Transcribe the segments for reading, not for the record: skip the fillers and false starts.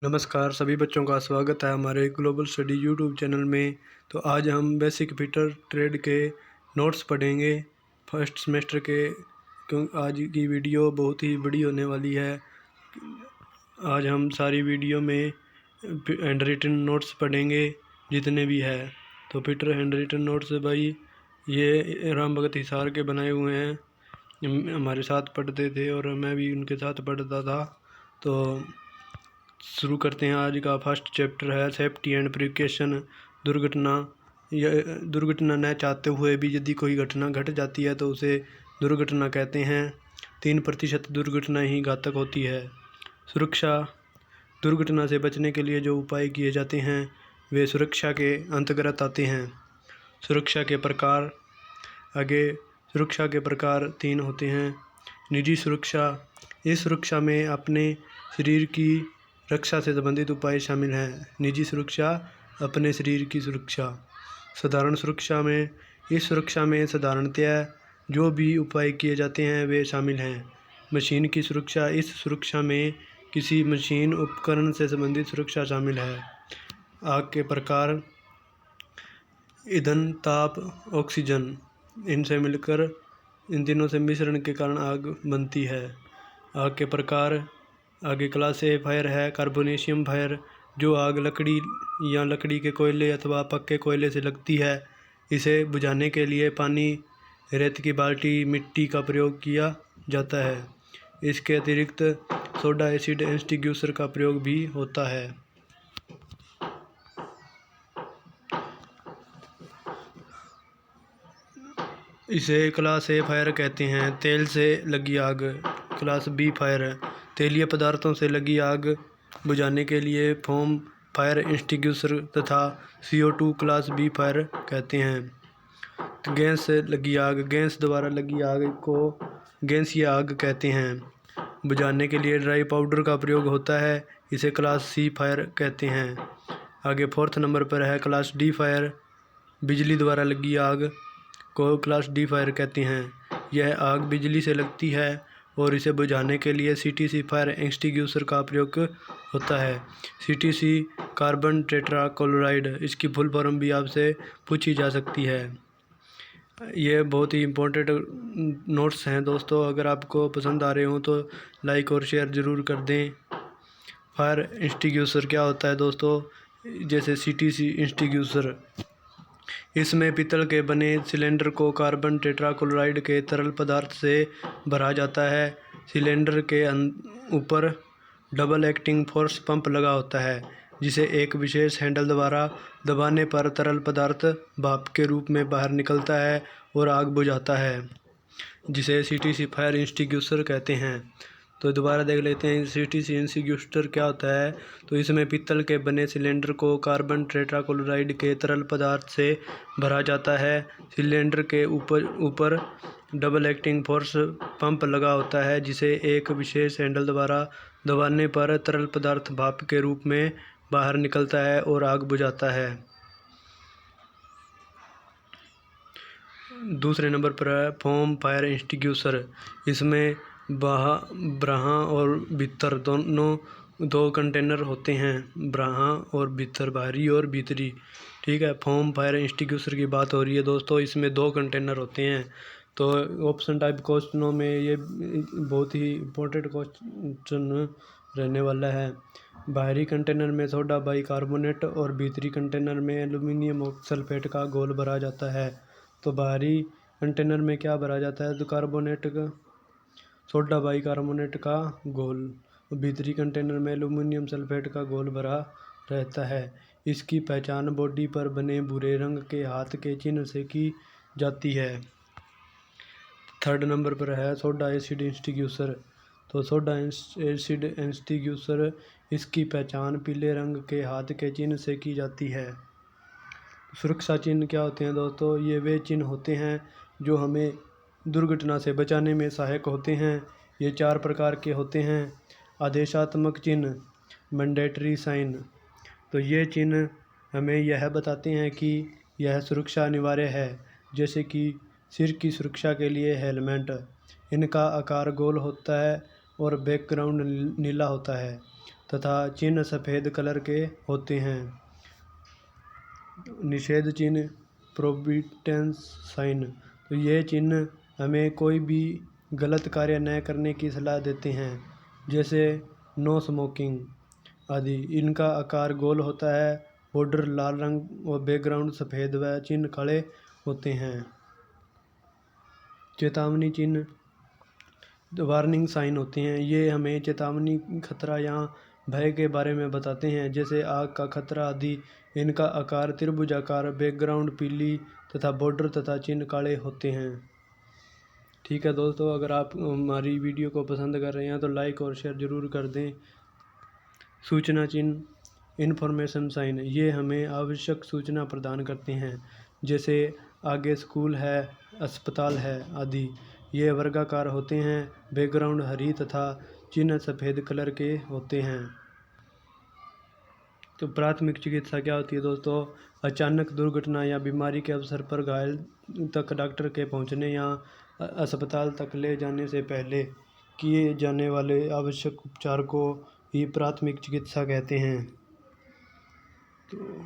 नमस्कार सभी बच्चों का स्वागत है हमारे ग्लोबल स्टडी यूट्यूब चैनल में। तो आज हम बेसिक फिटर ट्रेड के नोट्स पढ़ेंगे फर्स्ट सेमेस्टर के। आज की वीडियो बहुत ही बड़ी होने वाली है। आज हम सारी वीडियो में हैंड रिटन नोट्स पढ़ेंगे जितने भी है। तो फिटर हैंड रिटन नोट्स भाई ये राम भगत हिसार के बनाए हुए हैं। हमारे साथ पढ़ते थे और मैं भी उनके साथ पढ़ता था। तो शुरू करते हैं। आज का फर्स्ट चैप्टर है सेफ्टी एंड प्रिकॉशन। दुर्घटना या दुर्घटना न चाहते हुए भी यदि कोई घटना घट जाती है तो उसे दुर्घटना कहते हैं। 3% दुर्घटना ही घातक होती है। सुरक्षा, दुर्घटना से बचने के लिए जो उपाय किए जाते हैं वे सुरक्षा के अंतर्गत आते हैं। सुरक्षा के प्रकार, आगे सुरक्षा के प्रकार 3 होते हैं। निजी सुरक्षा, इस सुरक्षा में अपने शरीर की रक्षा से संबंधित उपाय शामिल हैं। निजी सुरक्षा, अपने शरीर की सुरक्षा। साधारण सुरक्षा में, इस सुरक्षा में साधारणतया जो भी उपाय किए जाते हैं वे शामिल हैं। मशीन की सुरक्षा, इस सुरक्षा में किसी मशीन उपकरण से संबंधित सुरक्षा शामिल है। आग के प्रकार, ईंधन, ताप, ऑक्सीजन, इनसे मिलकर इन तीनों से मिश्रण के कारण आग बनती है। आग के प्रकार, आगे क्लास ए फायर है कार्बोनेशियम फायर, जो आग लकड़ी या लकड़ी के कोयले अथवा पक्के कोयले से लगती है। इसे बुझाने के लिए पानी, रेत की बाल्टी, मिट्टी का प्रयोग किया जाता है। इसके अतिरिक्त सोडा एसिड एक्सटिंग्विशर का प्रयोग भी होता है। इसे क्लास ए फायर कहते हैं। तेल से लगी आग, क्लास बी फायर है। तेलीय पदार्थों से लगी आग बुझाने के लिए फोम फायर एक्सटिंग्विशर तथा CO2 क्लास बी फायर कहते हैं। गैस से लगी आग, गैस द्वारा लगी आग को गैसीय आग कहते हैं। बुझाने के लिए ड्राई पाउडर का प्रयोग होता है, इसे क्लास सी फायर कहते हैं। आगे 4th नंबर पर है क्लास डी फायर। बिजली द्वारा लगी आग को क्लास डी फायर कहते हैं। यह आग बिजली से लगती है और इसे बुझाने के लिए CTC फायर एक्सटिंग्विशर का प्रयोग होता है। CTC कार्बन टेट्रा क्लोराइड, इसकी फुल फॉर्म भी आपसे पूछी जा सकती है। ये बहुत ही इम्पोर्टेंट नोट्स हैं दोस्तों। अगर आपको पसंद आ रहे हो तो लाइक और शेयर ज़रूर कर दें। फायर एक्सटिंग्विशर क्या होता है दोस्तों? जैसे CTC एक्सटिंग्विशर, इसमें पीतल के बने सिलेंडर को कार्बन टेट्राक्लोराइड के तरल पदार्थ से भरा जाता है। सिलेंडर के ऊपर डबल एक्टिंग फोर्स पंप लगा होता है, जिसे एक विशेष हैंडल द्वारा दबाने पर तरल पदार्थ भाप के रूप में बाहर निकलता है और आग बुझाता है, जिसे CTC फायर एक्सटिंग्विशर कहते हैं। तो दोबारा देख लेते हैं CTC एक्सटिंग्विशर क्या होता है। तो इसमें पीतल के बने सिलेंडर को कार्बन टेट्राक्लोराइड के तरल पदार्थ से भरा जाता है। सिलेंडर के ऊपर डबल एक्टिंग फोर्स पंप लगा होता है, जिसे एक विशेष हैंडल द्वारा दबाने पर तरल पदार्थ भाप के रूप में बाहर निकलता है और आग बुझाता है। दूसरे नंबर पर है फोम फायर एक्सटिंग्विशर। इसमें ब्राहा और भीतर दोनों 2 कंटेनर होते हैं। ब्राहा और भीतर, बाहरी और भीतरी। ठीक है, फोम फायर एक्सटिंग्विशर की बात हो रही है दोस्तों। इसमें 2 कंटेनर होते हैं। तो ऑप्शन टाइप क्वेश्चनों में ये बहुत ही इम्पोर्टेंट क्वेश्चन रहने वाला है। बाहरी कंटेनर में सोडा बाइकार्बोनेट और भीतरी कंटेनर में एल्यूमिनियम सल्फेट का घोल भरा जाता है। तो बाहरी कंटेनर में क्या भरा जाता है? तो कार्बोनेट का, सोडा बाइकार्बोनेट का घोल। भीतरी कंटेनर में एल्यूमिनियम सल्फेट का घोल भरा रहता है। इसकी पहचान बॉडी पर बने भूरे रंग के हाथ के चिन्ह से की जाती है। 3rd नंबर पर है सोडा एसिड एक्सटिंग्विशर। तो सोडा एसिड एक्सटिंग्विशर, इसकी पहचान पीले रंग के हाथ के चिन्ह से की जाती है। सुरक्षा चिन्ह क्या होते हैं दोस्तों? ये वे चिन्ह होते हैं जो हमें दुर्घटना से बचाने में सहायक होते हैं। ये 4 प्रकार के होते हैं। आदेशात्मक चिन्ह, मैंडेटरी साइन। तो ये चिन्ह हमें यह बताते हैं कि यह सुरक्षा अनिवार्य है, जैसे कि सिर की सुरक्षा के लिए हेलमेट। इनका आकार गोल होता है और बैकग्राउंड नीला होता है। तथा चिन्ह सफ़ेद कलर के होते हैं। निषेध चिन्ह प्रोहिबिटेंस साइन, तो ये चिन्ह हमें कोई भी गलत कार्य न करने की सलाह देते हैं, जैसे नो स्मोकिंग आदि। इनका आकार गोल होता है, बॉर्डर लाल रंग और बैकग्राउंड सफ़ेद व चिन्ह काले होते हैं। चेतावनी चिन्ह वार्निंग साइन होते हैं, ये हमें चेतावनी, खतरा या भय के बारे में बताते हैं, जैसे आग का खतरा आदि। इनका आकार त्रिभुजाकार, बैकग्राउंड पीली तथा बॉर्डर तथा चिन्ह काले होते हैं। ठीक है दोस्तों, अगर आप हमारी वीडियो को पसंद कर रहे हैं तो लाइक और शेयर ज़रूर कर दें। सूचना चिन्ह इन्फॉर्मेशन साइन, ये हमें आवश्यक सूचना प्रदान करते हैं, जैसे आगे स्कूल है, अस्पताल है आदि। ये वर्गाकार होते हैं, बैकग्राउंड हरी तथा चिन्ह सफ़ेद कलर के होते हैं। तो प्राथमिक चिकित्सा क्या होती है दोस्तों? अचानक दुर्घटना या बीमारी के अवसर पर घायल तक डॉक्टर के पहुंचने या अस्पताल तक ले जाने से पहले किए जाने वाले आवश्यक उपचार को ही प्राथमिक चिकित्सा कहते हैं। तो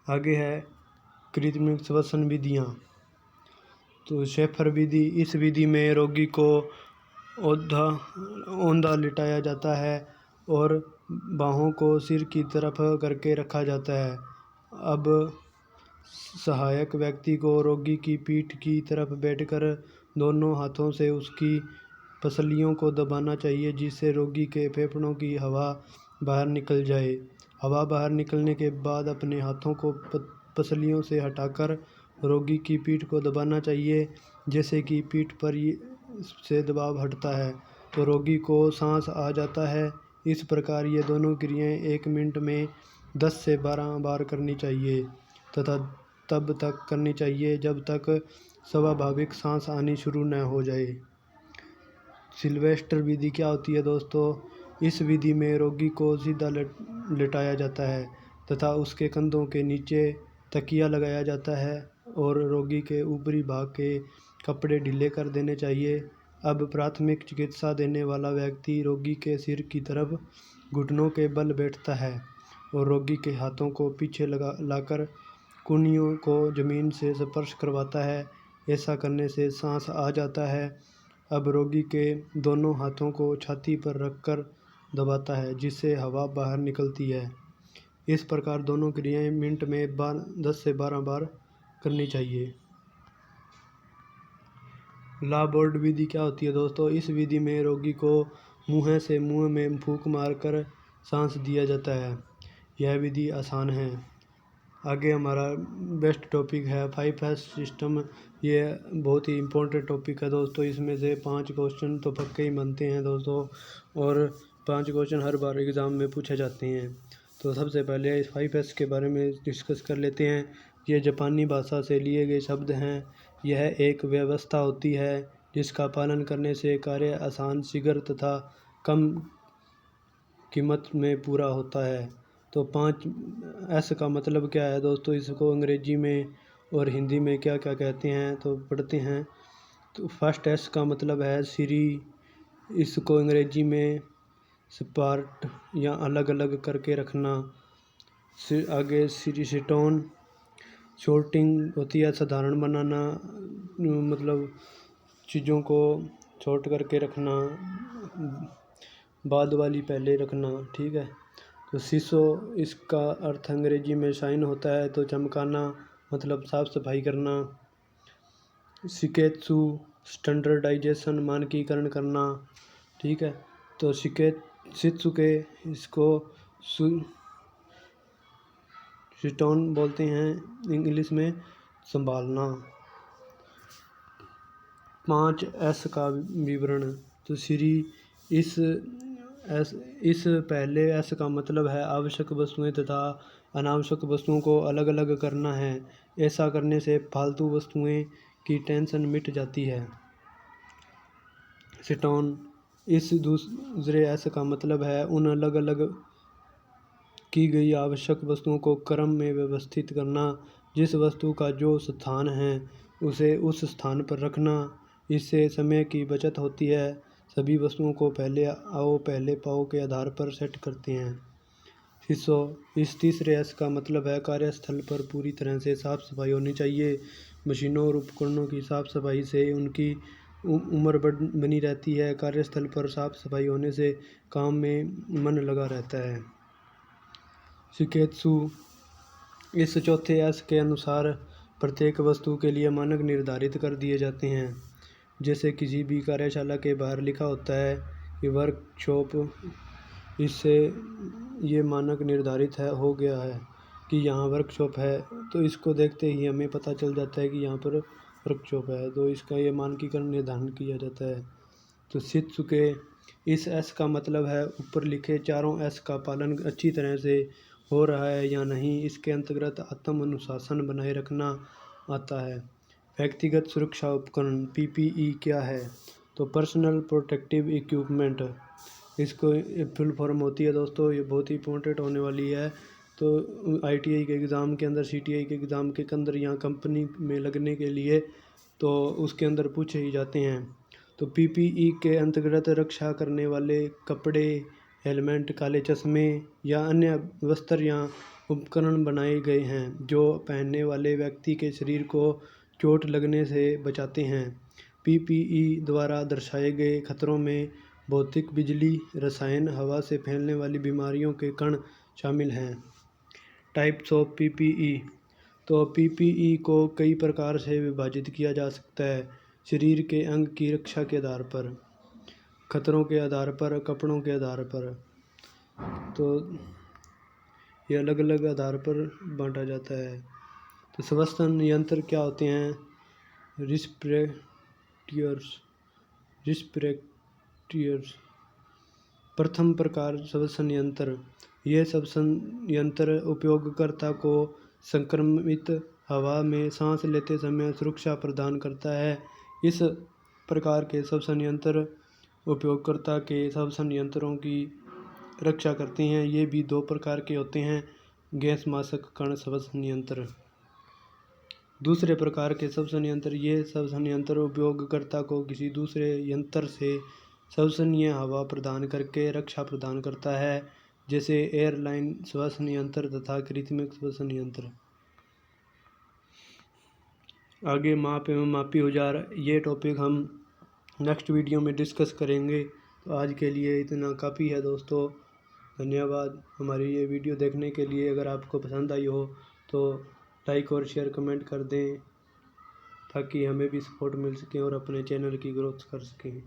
आगे है कृत्रिम श्वसन विधियाँ। तो शेफर विधि, इस विधि में रोगी को औंधा लिटाया जाता है और बाहों को सिर की तरफ करके रखा जाता है। अब सहायक व्यक्ति को रोगी की पीठ की तरफ बैठकर दोनों हाथों से उसकी पसलियों को दबाना चाहिए, जिससे रोगी के फेफड़ों की हवा बाहर निकल जाए। हवा बाहर निकलने के बाद अपने हाथों को पसलियों से हटाकर रोगी की पीठ को दबाना चाहिए, जैसे कि पीठ पर से दबाव हटता है तो रोगी को सांस आ जाता है। इस प्रकार ये दोनों क्रियाएं 1 मिनट में 10 से 12 बार करनी चाहिए तथा तब तक करनी चाहिए जब तक स्वाभाविक सांस आनी शुरू न हो जाए। सिल्वेस्टर विधि क्या होती है दोस्तों? इस विधि में रोगी को सीधा लेटाया जाता है तथा उसके कंधों के नीचे तकिया लगाया जाता है और रोगी के ऊपरी भाग के कपड़े ढीले कर देने चाहिए। अब प्राथमिक चिकित्सा देने वाला व्यक्ति रोगी के सिर की तरफ घुटनों के बल बैठता है और रोगी के हाथों को पीछे लाकर कूहनियों को ज़मीन से स्पर्श करवाता है। ऐसा करने से सांस आ जाता है। अब रोगी के दोनों हाथों को छाती पर रखकर दबाता है, जिससे हवा बाहर निकलती है। इस प्रकार दोनों क्रियाएं मिनट में 10 से 12 बार करनी चाहिए। लाबोर्ड विधि क्या होती है दोस्तों? इस विधि में रोगी को मुँह से मुंह में फूंक मारकर सांस दिया जाता है। यह विधि आसान है। आगे हमारा बेस्ट टॉपिक है 5S सिस्टम। ये बहुत ही इम्पोर्टेंट टॉपिक है दोस्तों। इसमें से 5 क्वेश्चन तो पक्के ही बनते हैं दोस्तों, और 5 क्वेश्चन हर बार एग्ज़ाम में पूछे जाते हैं। तो सबसे पहले 5S के बारे में डिस्कस कर लेते हैं। ये जापानी भाषा से लिए गए शब्द हैं। यह एक व्यवस्था होती है जिसका पालन करने से कार्य आसान, शीघ्र तथा कम कीमत में पूरा होता है। तो 5S का मतलब क्या है दोस्तों? इसको अंग्रेजी में और हिंदी में क्या क्या कहते हैं तो पढ़ते हैं। तो फर्स्ट S का मतलब है सीरी। इसको अंग्रेजी में स्पार्ट या अलग अलग करके रखना। आगे सीरी सिटोन शॉर्टिंग होती है, साधारण बनाना, मतलब चीज़ों को शॉर्ट करके रखना, बाद वाली पहले रखना। ठीक है। तो सीसो, इसका अर्थ अंग्रेजी में शाइन होता है, तो चमकाना मतलब साफ़ सफाई करना। शिकेत्सु स्टैंडर्डाइजेशन, मानकीकरण करना। ठीक है। तो शित्सुके, इसको शिटोन बोलते हैं इंग्लिश में, संभालना। 5S का विवरण। तो श्री इस पहले S का मतलब है आवश्यक वस्तुएं तथा अनावश्यक वस्तुओं को अलग अलग करना है। ऐसा करने से फालतू वस्तुएं की टेंशन मिट जाती है। सिटोन, इस दूसरे S का मतलब है उन अलग अलग की गई आवश्यक वस्तुओं को क्रम में व्यवस्थित करना। जिस वस्तु का जो स्थान है उसे उस स्थान पर रखना। इससे समय की बचत होती है सभी वस्तुओं को पहले आओ पहले पाओ के आधार पर सेट करते हैं। इस तीसरे एस का मतलब है कार्यस्थल पर पूरी तरह से साफ सफाई होनी चाहिए। मशीनों और उपकरणों की साफ सफाई से उनकी उम्र बनी रहती है। कार्यस्थल पर साफ सफाई होने से काम में मन लगा रहता है। शिकेत्सु इस चौथे एस के अनुसार प्रत्येक वस्तु के लिए मानक निर्धारित कर दिए जाते हैं। जैसे किसी भी कार्यशाला के बाहर लिखा होता है कि वर्कशॉप, इससे ये मानक निर्धारित हो गया है कि यहाँ वर्कशॉप है, तो इसको देखते ही हमें पता चल जाता है कि यहाँ पर वर्कशॉप है, तो इसका ये मानकीकरण निर्धारण किया जाता है। तो शित्सुके इस एस का मतलब है ऊपर लिखे चारों एस का पालन अच्छी तरह से हो रहा है या नहीं। इसके अंतर्गत आत्म अनुशासन बनाए रखना आता है। व्यक्तिगत सुरक्षा उपकरण पीपीई क्या है? तो पर्सनल प्रोटेक्टिव इक्विपमेंट, इसको फुल फॉर्म होती है दोस्तों, ये बहुत ही इंपॉर्टेंट होने वाली है। तो आईटीआई के एग्ज़ाम के अंदर, सीटीआई के एग्ज़ाम के अंदर, यहाँ कंपनी में लगने के लिए तो उसके अंदर पूछे ही जाते हैं। तो पीपीई के अंतर्गत रक्षा करने वाले कपड़े, हेलमेट, काले चश्मे या अन्य वस्त्र या उपकरण बनाए गए हैं जो पहनने वाले व्यक्ति के शरीर को चोट लगने से बचाते हैं। पीपीई द्वारा दर्शाए गए खतरों में भौतिक, बिजली, रसायन, हवा से फैलने वाली बीमारियों के कण शामिल हैं। टाइप्स ऑफ पीपीई, तो पीपीई को कई प्रकार से विभाजित किया जा सकता है। शरीर के अंग की रक्षा के आधार पर, खतरों के आधार पर, कपड़ों के आधार पर, तो ये अलग अलग आधार पर बांटा जाता है। तो श्वसन यंत्र क्या होते हैं? रिस्पिरेटर्स। प्रथम प्रकार श्वसन यंत्र, यह श्वसन यंत्र उपयोगकर्ता को संक्रमित हवा में सांस लेते समय सुरक्षा प्रदान करता है। इस प्रकार के श्वसन यंत्र उपयोगकर्ता के श्वसन यंत्रों की रक्षा करते हैं। ये भी दो प्रकार के होते हैं, गैस मास्क कण श्वसन यंत्र। दूसरे प्रकार के श्वसन यंत्र, ये श्वसन यंत्र उपयोगकर्ता को किसी दूसरे यंत्र से श्वसनीय हवा प्रदान करके रक्षा प्रदान करता है, जैसे एयरलाइन श्वसन यंत्र तथा कृत्रिम श्वसन यंत्र। आगे माप एवं मापी औजार, ये टॉपिक हम नेक्स्ट वीडियो में डिस्कस करेंगे। तो आज के लिए इतना काफ़ी है दोस्तों, धन्यवाद हमारी ये वीडियो देखने के लिए। अगर आपको पसंद आई हो तो लाइक और शेयर कमेंट कर दें ताकि हमें भी सपोर्ट मिल सके और अपने चैनल की ग्रोथ कर सकें।